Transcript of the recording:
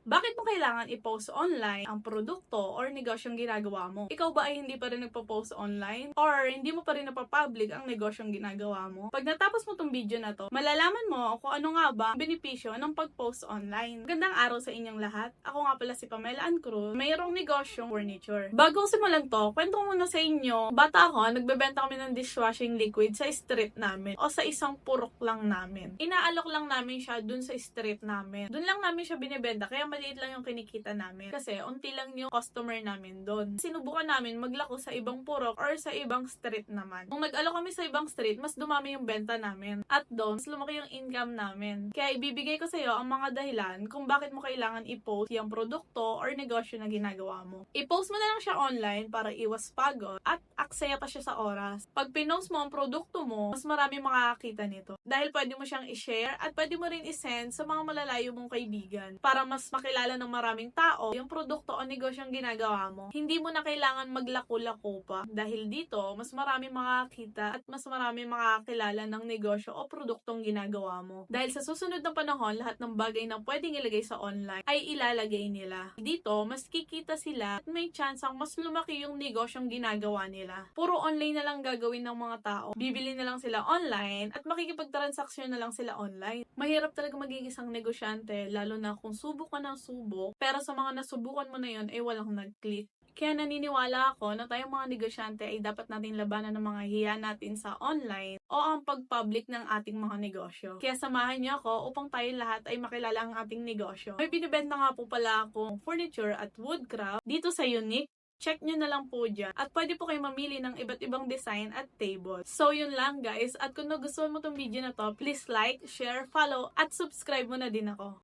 Bakit mo kailangan i-post online ang produkto or negosyong ginagawa mo? Ikaw ba ay hindi pa rin nagpo-post online? Or hindi mo pa rin napapublic ang negosyong ginagawa mo? Pag natapos mo tong video na to, malalaman mo kung ano nga ba ang benepisyo ng pag-post online. Magandang araw sa inyong lahat. Ako nga pala si Pamela Ann Cruz, mayroong negosyong furniture. Bago simulan to, kwento ko muna sa inyo, bata ako, nagbebenta kami ng dishwashing liquid sa street namin o sa isang purok lang namin. Inaalok lang namin siya dun sa street namin. Dun lang namin siya binibenta, kaya maliit lang yung kinikita namin. Kasi unti lang yung customer namin dun. Sinubukan namin maglako sa ibang purok or sa ibang street naman. Nung nag-alok kami sa ibang street, mas dumami yung benta namin. At doon, mas lumaki yung income namin. Kaya ibibigay ko sa iyo ang mga dahilan kung bakit mo kailangan i-post yung produkto or negosyo na ginagawa mo. I-post mo na lang siya online para iwas pagod at aksaya pa siya sa oras. Pag pinost mo ang produkto mo, mas marami makakakita nito. Dahil pwede mo siyang i-share at pwede mo rin i-send sa mga malalayo mong kaibigan para mas makilala ng maraming tao yung produkto o negosyong ginagawa mo. Hindi mo na kailangan maglako-lako pa dahil dito, mas marami makakita at mas marami makakilala ng negosyo o produktong ginagawa mo. Dahil sa susunod na panahon, lahat ng bagay na pwedeng ilagay sa online ay ilalagay nila. Dito, mas kikita sila at may chance ang mas lumaki yung negosyong ginagawa nila. Puro online na lang gagawin ng mga tao. Bibili na lang sila online at makikipagtransaksyon na lang sila online. Mahirap talaga maging isang negosyante, lalo na kung subok ka ng subok, pero sa mga nasubukan mo na yun ay walang nag-click. Kaya naniniwala ako na tayong mga negosyante ay dapat natin labanan ng mga hiya natin sa online o ang pag-public ng ating mga negosyo. Kaya samahan niyo ako upang tayo lahat ay makilala ang ating negosyo. May binibenta nga po pala akong furniture at woodcraft dito sa Unique. Check nyo na lang po dyan. At pwede po kayo mamili ng iba't ibang design at table. So yun lang guys. At kung nagustuhan mo tong video na to, please like, share, follow, at subscribe mo na din ako.